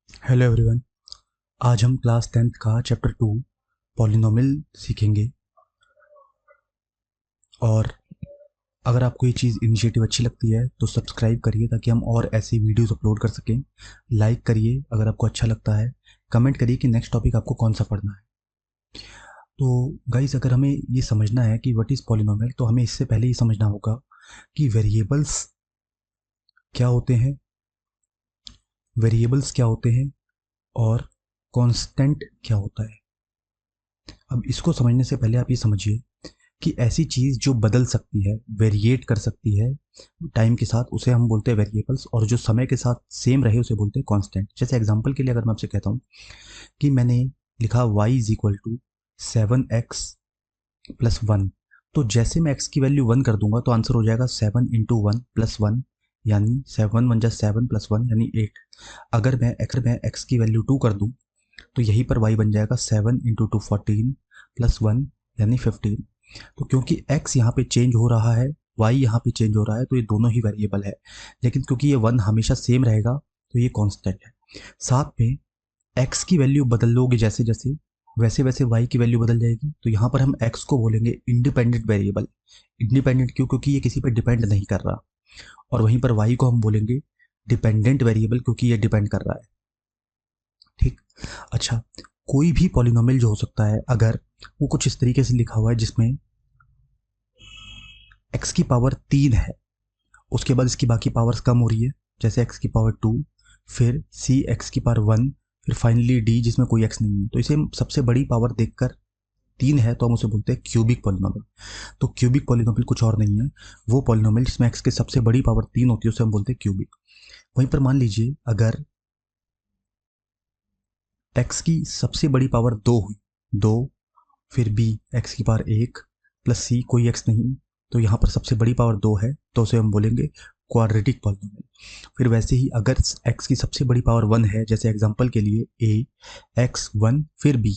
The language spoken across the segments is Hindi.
Hello everyone. आज हम क्लास 10th का चैप्टर 2 पॉलिनोमियल सीखेंगे। और अगर आपको ये चीज़ इनिशिएटिव अच्छी लगती है तो सब्सक्राइब करिए ताकि हम और ऐसी वीडियोस अपलोड कर सकें। लाइक करिए अगर आपको अच्छा लगता है। कमेंट करिए कि नेक्स्ट टॉपिक आपको कौन सा पढ़ना है। तो गाइस, अगर हमें ये समझना है कि व्हाट इज़ पॉलिनोमियल तो हमें इससे पहले ये समझना होगा कि वेरिएबल्स क्या होते हैं और कांस्टेंट क्या होता है। अब इसको समझने से पहले आप ये समझिए कि ऐसी चीज़ जो बदल सकती है, वेरिएट कर सकती है टाइम के साथ, उसे हम बोलते हैं वेरिएबल्स। और जो समय के साथ सेम रहे उसे बोलते हैं कांस्टेंट। जैसे एग्जांपल के लिए अगर मैं आपसे कहता हूँ कि मैंने लिखा y is equal to 7x+1, तो जैसे मैं x की वैल्यू 1 कर दूंगा तो आंसर हो जाएगा 7 × 1 + 1, यानी 7 × 1 = 7 + 1 यानी 8। अगर मैं x की वैल्यू 2 कर दूं तो यहीं पर y बन जाएगा 7 × 2 14 + 1 यानी 15। तो क्योंकि x यहाँ पे चेंज हो रहा है, y यहाँ पे चेंज हो रहा है, तो ये दोनों ही वेरिएबल है। लेकिन क्योंकि ये 1 हमेशा सेम रहेगा तो ये कांस्टेंट है। साथ में x की वैल्यू बदल लोगे जैसे जैसे, वैसे वैसे y की वैल्यू बदल जाएगी। तो यहाँ पर हम x को बोलेंगे इंडिपेंडेंट वेरिएबल। इंडिपेंडेंट क्यों? क्योंकि ये किसी पर डिपेंड नहीं कर रहा। और वहीं पर y को हम बोलेंगे डिपेंडेंट वेरिएबल क्योंकि ये डिपेंड कर रहा है। ठीक। अच्छा, कोई भी पॉलिनोमियल जो हो सकता है, अगर वो कुछ इस तरीके से लिखा हुआ है जिसमें x की पावर 3 है, उसके बाद इसकी बाकी पावर्स कम हो रही है, जैसे x की पावर 2, फिर c x की पावर 1, फिर फाइनली d जिसमें कोई x नहीं है, तो इसे हम सबसे बड़ी पावर देखकर 3 है तो हम उसे बोलते हैं क्यूबिक पॉलिनोमियल। तो क्यूबिक पॉलिनोमियल कुछ और नहीं है, वो पॉलिनोमियल जिसमें x की सबसे बड़ी पावर 3 होती है उसे हम बोलते हैं क्यूबिक। वहीं पर मान लीजिए अगर x की सबसे बड़ी पावर 2 हुई, 2, फिर b x की पावर 1 प्लस c कोई x नहीं, तो यहाँ पर सबसे बड़ी पावर 2 है तो उसे हम बोलेंगे क्वाड्रेटिक पॉलिनोमियल। फिर वैसे ही अगर x की सबसे बड़ी पावर 1 है, जैसे एग्जांपल के लिए a x 1 फिर b,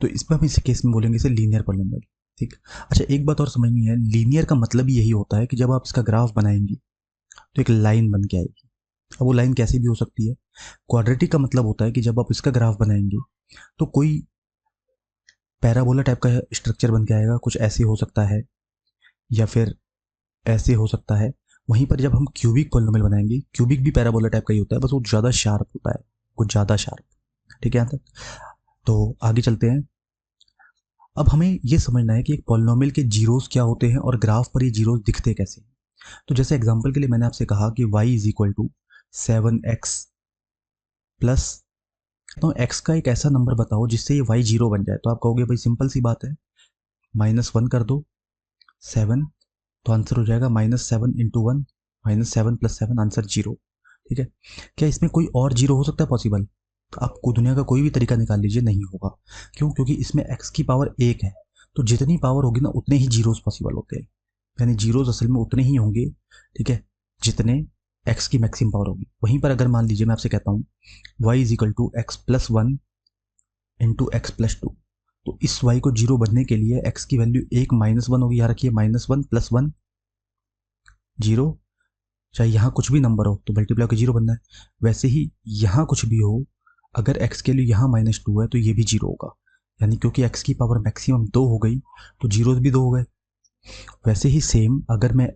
तो इसमें हम इस केस में बोलेंगे इसे लीनियर पॉलिनोमियल। ठीक। अच्छा, एक बात और समझनी है, लीनियर का मतलब ही यही होता है कि जब आप इसका ग्राफ बनाएंगे तो एक लाइन बन के आएगी। अब वो लाइन कैसी भी हो सकती है। क्वाड्रेटिक का मतलब होता है कि जब आप इसका ग्राफ बनाएंगे तो कोई पैराबोला टाइप का स्ट्रक्चर बन के आएगा, कुछ ऐसे हो सकता है या फिर ऐसे हो सकता है। वहीं पर जब हम क्यूबिक पॉलिनोमियल बनाएंगे, क्यूबिक भी पैराबोला टाइप का ही होता है, बस वो ज़्यादा शार्प होता है, कुछ ज़्यादा शार्प। ठीक है यहाँ तक। तो आगे चलते हैं। अब हमें ये समझना है कि एक पॉलिनोमियल के जीरोस क्या होते हैं और ग्राफ पर ये जीरोस दिखते कैसे हैं। तो जैसे एग्जांपल के लिए मैंने आपसे कहा कि y is equal to 7x plus, तो x का एक ऐसा नंबर बताओ जिससे ये y जीरो बन जाए। तो आप कहोगे भाई सिंपल सी बात है, -1 कर दो 7, तो आंसर हो जाएगा -7 × 1 -7 + 7, आंसर 0। ठीक है। क्या इसमें कोई और जीरो हो सकता है पॉसिबल? तो आपको दुनिया का कोई भी तरीका निकाल लीजिए, नहीं होगा। क्यों? क्योंकि इसमें x की पावर 1 है, तो जितनी पावर होगी ना उतने ही जीरोस पॉसिबल होते हैं, यानी जीरोस असल में उतने ही होंगे, ठीक है, जितने x की मैक्सिमम पावर होगी। वहीं पर अगर मान लीजिए मैं आपसे कहता हूँ y is equal to x+1 × x+2, तो इस y को जीरो बनने के लिए x की वैल्यू एक -1 होगी। यहाँ रखिए -1 + 1 जीरो, चाहे यहाँ कुछ भी नंबर हो तो मल्टीप्लाई के जीरो बनना है। वैसे ही यहाँ कुछ भी हो, अगर x के लिए यहाँ -2 है तो ये भी जीरो होगा, यानी क्योंकि x की पावर मैक्सिमम 2 हो गई तो जीरोस भी 2 हो गए। वैसे ही सेम अगर मैं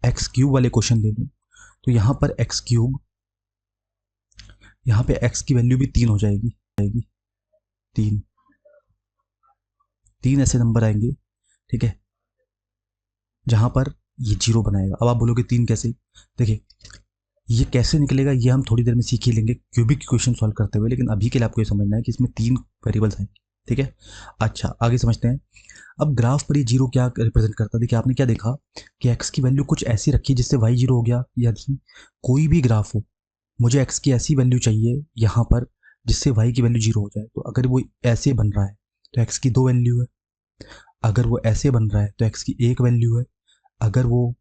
एक्स क्यूब वाले क्वेश्चन ले लूँ तो यहाँ पर एक्स क्यूब, यहाँ पे x की वैल्यू भी 3 हो जाएगी, 3, 3 ऐसे नंबर आएंगे, ठीक है, जहाँ पर ये जीरो बनाएगा। अब आप बोलोगे 3 कैसे? देखिए, ये कैसे निकलेगा ये हम थोड़ी देर में सीख ही लेंगे क्यूबिक इक्वेशन सॉल्व करते हुए, लेकिन अभी के लिए आपको ये समझना है कि इसमें 3 वेरिएबल्स हैं। ठीक है। अच्छा, आगे समझते हैं। अब ग्राफ पर ये जीरो क्या रिप्रेजेंट करता है? देखिए, आपने क्या देखा कि एक्स की वैल्यू कुछ ऐसी रखी जिससे वाई जीरो हो गया, यानी कोई भी ग्राफ हो, मुझे एक्स की ऐसी वैल्यू चाहिए यहाँ पर जिससे वाई की वैल्यू जीरो हो जाए। तो अगर वो ऐसे बन रहा है तो एक्स की 2 वैल्यू है, अगर वो ऐसे बन रहा है तो एक्स की 1 वैल्यू है, अगर वो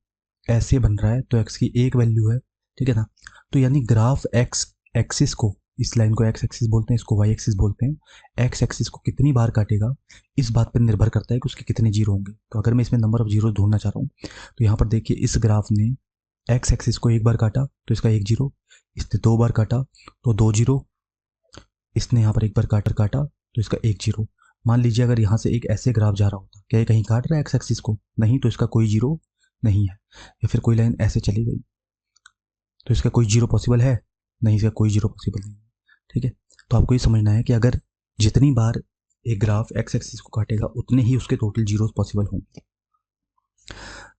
ऐसे बन रहा है तो एक्स की 1 वैल्यू है। ठीक है ना। तो यानी ग्राफ एक्स एक्सिस को, इस लाइन को एक्स एक्सिस बोलते हैं, इसको वाई एक्सिस बोलते हैं। एक्स एक्सिस को कितनी बार काटेगा इस बात पर निर्भर करता है कि उसके कितने जीरो होंगे। तो अगर मैं इसमें नंबर ऑफ जीरो ढूंढना चाह रहा हूँ तो यहाँ पर देखिए, इस ग्राफ ने एक्स एक्सिस को 1 बार काटा तो इसका 1 जीरो, इसने 2 बार काटा तो 2 जीरो, इसने यहाँ पर एक बार काटा तो इसका एक जीरो। मान लीजिए अगर यहाँ से एक ऐसे ग्राफ जा रहा होता, क्या ये कहीं काट रहा है एक्स एक्सिस को? नहीं, तो इसका कोई जीरो नहीं है। या फिर कोई लाइन ऐसे चली गई तो इसका कोई जीरो पॉसिबल है? नहीं, इसका कोई जीरो पॉसिबल नहीं है। ठीक है, तो आपको ये समझना है कि अगर जितनी बार एक ग्राफ एक्स एक्सिस को काटेगा उतने ही उसके टोटल जीरोस पॉसिबल होंगे।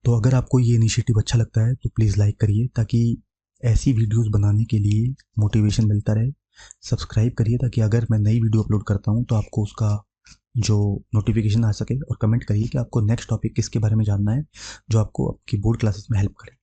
तो अगर आपको ये इनिशिएटिव अच्छा लगता है तो प्लीज़ लाइक करिए, ताकि ऐसी वीडियोस बनाने के लिए मोटिवेशन मिलता रहे। सब्सक्राइब करिए ताकि अगर मैं नई वीडियो अपलोड करता हूँ तो आपको उसका जो नोटिफिकेशन आ सके। और कमेंट करिए कि आपको नेक्स्ट टॉपिक किसके बारे में जानना है जो आपको आपकी बोर्ड क्लासेस में हेल्प करे।